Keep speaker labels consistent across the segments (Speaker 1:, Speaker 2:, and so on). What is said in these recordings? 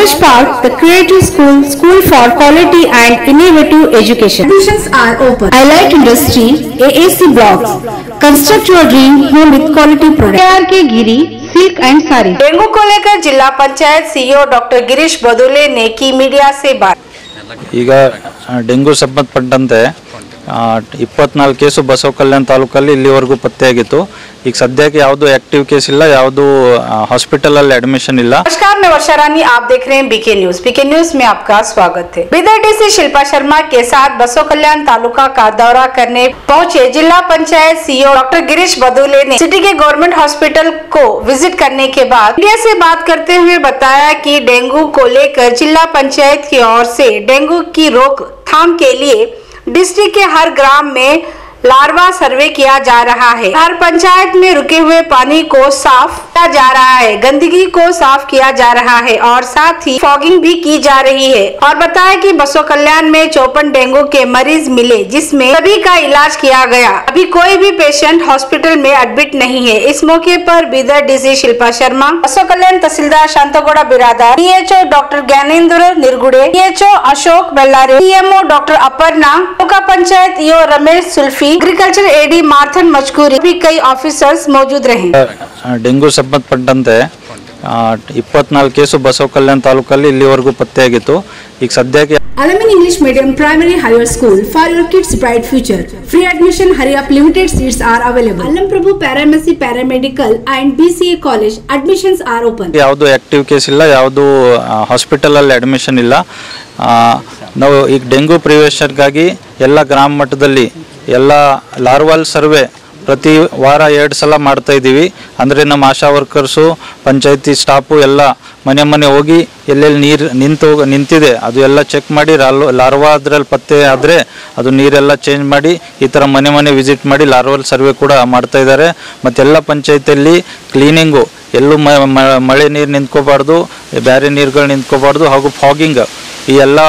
Speaker 1: College Park, the Creative School, school for quality and innovative education.
Speaker 2: Admissions are open.
Speaker 1: I like industry, AAC blocks. Construct your dream home with quality products.
Speaker 2: KRK Giri, Silk and Sari.
Speaker 3: Dengue को लेकर जिला panchayat CEO doctor Girish बदोले ने की media से बात।
Speaker 4: ಈಗ dengue ಸಂಬಂಧಪಟ್ಟಂತೆ 24 case Basava ಕಲ್ಯಾಣ ತಾಲೂಕಲ್ಲಿ ಇಲ್ಲಿವರೆಗೂ ಪತ್ತೆಯಾಗಿತ್ತು। ಈಗ ಸದ್ಯಕ್ಕೆ ಯಾವುದು ಆಕ್ಟಿವ್ ಕೇಸ್ ಇಲ್ಲ, ಯಾವುದು हॉस्पिटल ಅಲ್ಲಿ ಅಡ್ಮಿಷನ್ ಇಲ್ಲ।
Speaker 3: नमस्कार, मैं वर्षा रानी, आप देख रहे हैं बीके न्यूज। बीके न्यूज में आपका स्वागत है। बीदर डीसी शिल्पा शर्मा के साथ बसव कल्याण तालुका का दौरा करने पहुंचे जिला पंचायत सीईओ डॉक्टर गिरीश बदोले ने सिटी के गवर्नमेंट हॉस्पिटल को विजिट करने के बाद मीडिया से बात करते हुए बताया कि डेंगू को लेकर जिला पंचायत की ओर से डेंगू की रोकथाम के लिए डिस्ट्रिक्ट के हर ग्राम में लार्वा सर्वे किया जा रहा है। हर पंचायत में रुके हुए पानी को साफ किया जा रहा है, गंदगी को साफ किया जा रहा है और साथ ही फॉगिंग भी की जा रही है। और बताया कि बसव कल्याण में 54 डेंगू के मरीज मिले, जिसमें सभी का इलाज किया गया। अभी कोई भी पेशेंट हॉस्पिटल में एडमिट नहीं है। इस मौके पर Bidar DC Shilpa Sharma, Basavakalyan tehsildar Shantagouda Biradar, DHO doctor Gyanendra Nirgude, DHO Ashok Bellare, DMO doctor Aparna, taluka panchayat EO Ramesh Sulfi, agriculture AD Marthan Machkuri भी कई ऑफिसर्स मौजूद रहे।
Speaker 4: ಡೆಂಗು ಸಂಬಂಧಪಟ್ಟಂತೆ 24 ಕೇಸು ಬಸವ ಕಲ್ಯಾಣ ತಾಲೂಕಲ್ಲಿ ಇಲ್ಲಿವರೆಗೂ ಪತ್ತೆಯಾಗಿತ್ತು। ಈಗ ಸದ್ಯಕ್ಕೆ
Speaker 2: Alamin English Medium Primary Higher School for your kids' bright future. Free admission, hurry up, limited seats are available. Alam Prabhu Paramedic Paramedical and BCA College admissions are open.
Speaker 4: ಯಾವುದು active case ಇಲ್ಲ, ಯಾವುದು hospital ಅಲ್ಲಿ admission ಇಲ್ಲ। ನಾವು ಈಗ dengue ಪ್ರಿವೆನ್ಷನ್ಗಾಗಿ ಎಲ್ಲ ಗ್ರಾಮ ಮಟ್ಟದಲ್ಲಿ ಎಲ್ಲ ಲಾರ್ವಾಲ್ ಸರ್ವೆ ಪ್ರತಿ ವಾರ 2 ಸಲ ಮಾಡ್ತಾ ಇದ್ದೀವಿ। ಅಂದರೆ ನಮ್ಮ ಆಶಾ ವರ್ಕರ್ಸು, ಪಂಚಾಯತಿ ಸ್ಟಾಫು ಎಲ್ಲ ಮನೆ ಮನೆ ಹೋಗಿ ಎಲ್ಲೆಲ್ಲಿ ನೀರು ನಿಂತಿದೆ ಅದು ಎಲ್ಲ ಚೆಕ್ ಮಾಡಿ ಲಾರ್ವಾ ಅದರಲ್ಲಿ ಪತ್ತೆ ಆದರೆ ಅದು ನೀರೆಲ್ಲ ಚೇಂಜ್ ಮಾಡಿ ಈ ಥರ ಮನೆ ಮನೆ ವಿಸಿಟ್ ಮಾಡಿ ಲಾರ್ವಲ್ ಸರ್ವೆ ಕೂಡ ಮಾಡ್ತಾ ಇದ್ದಾರೆ। ಮತ್ತೆಲ್ಲ ಪಂಚಾಯತಿಯಲ್ಲಿ ಕ್ಲೀನಿಂಗು, ಎಲ್ಲೂ ಮಳೆ ನೀರು ನಿಂತ್ಕೋಬಾರ್ದು, ಬೇರೆ ನೀರುಗಳು ನಿಂತ್ಕೋಬಾರ್ದು, ಹಾಗೂ ಫಾಗಿಂಗ್ ಈ ಎಲ್ಲ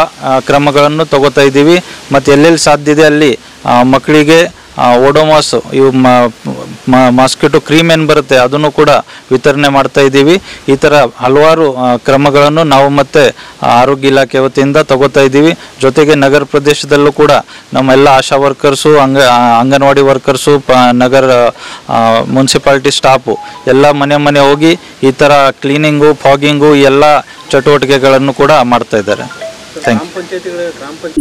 Speaker 4: ಕ್ರಮಗಳನ್ನು ತಗೋತಾ ಇದ್ದೀವಿ। ಮತ್ತು ಎಲ್ಲೆಲ್ಲಿ ಸಾಧ್ಯ ಇದೆ ಅಲ್ಲಿ ಮಕ್ಕಳಿಗೆ ಓಡೋಮಾಸ್, ಇವು ಮಾಸ್ಕಿಟೋ ಕ್ರೀಮ್ ಏನು ಬರುತ್ತೆ ಅದನ್ನು ಕೂಡ ವಿತರಣೆ ಮಾಡ್ತಾ ಇದ್ದೀವಿ। ಈ ಥರ ಹಲವಾರು ಕ್ರಮಗಳನ್ನು ನಾವು ಮತ್ತೆ ಆರೋಗ್ಯ ಇಲಾಖೆ ವತಿಯಿಂದ ತಗೋತಾ ಇದ್ದೀವಿ। ಜೊತೆಗೆ ನಗರ ಪ್ರದೇಶದಲ್ಲೂ ಕೂಡ ನಮ್ಮೆಲ್ಲ ಆಶಾ ವರ್ಕರ್ಸು, ಅಂಗನವಾಡಿ ವರ್ಕರ್ಸು, ನಗರ ಮುನ್ಸಿಪಾಲಿಟಿ ಸ್ಟಾಫು ಎಲ್ಲ ಮನೆ ಮನೆ ಹೋಗಿ ಈ ಥರ ಕ್ಲೀನಿಂಗು, ಫಾಗಿಂಗು ಈ ಎಲ್ಲ ಚಟುವಟಿಕೆಗಳನ್ನು ಕೂಡ ಮಾಡ್ತಾ ಇದ್ದಾರೆ।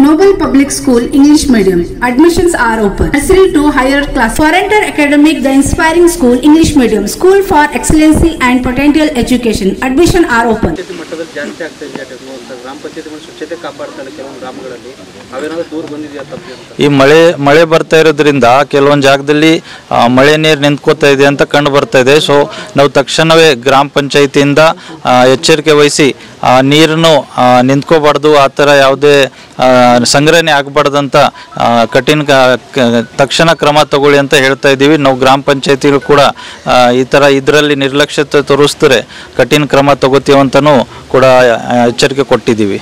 Speaker 2: Noble Public School English Medium admissions are open. Nursery to higher class. For enter academic, the Inspiring School English Medium School for excellency and potential education. Admission are open.
Speaker 4: ಈ ಮಳೆ ಬರ್ತಾ ಇರೋದ್ರಿಂದ ಕೆಲವೊಂದು ಜಾಗದಲ್ಲಿ ಮಳೆ ನೀರು ನಿಂತ್ಕೋತಾ ಇದೆ ಅಂತ ಕಂಡು ಬರ್ತಾ ಇದೆ। ಸೊ ನಾವು ತಕ್ಷಣವೇ ಗ್ರಾಮ ಪಂಚಾಯತಿಯಿಂದ ಎಚ್ಚರಿಕೆ ವಹಿಸಿ ನೀರನ್ನು ನಿಂತ್ಕೋಬಾರ್ದು, ಆ ಥರ ಯಾವುದೇ ಸಂಗ್ರಹಣೆ ಆಗಬಾರ್ದಂತ ತಕ್ಷಣ ಕ್ರಮ ತಗೊಳ್ಳಿ ಅಂತ ಹೇಳ್ತಾ ಇದ್ದೀವಿ। ನಾವು ಗ್ರಾಮ ಪಂಚಾಯತಿಗಳು ಕೂಡ ಈ ಥರ ಇದರಲ್ಲಿ ನಿರ್ಲಕ್ಷ್ಯತೆ ತೋರಿಸಿದ್ರೆ ಕಠಿಣ ಕ್ರಮ ತಗೋತೀವಂತನೂ ಕೂಡ ಎಚ್ಚರಿಕೆ ಕೊಟ್ಟಿದ್ದೀವಿ।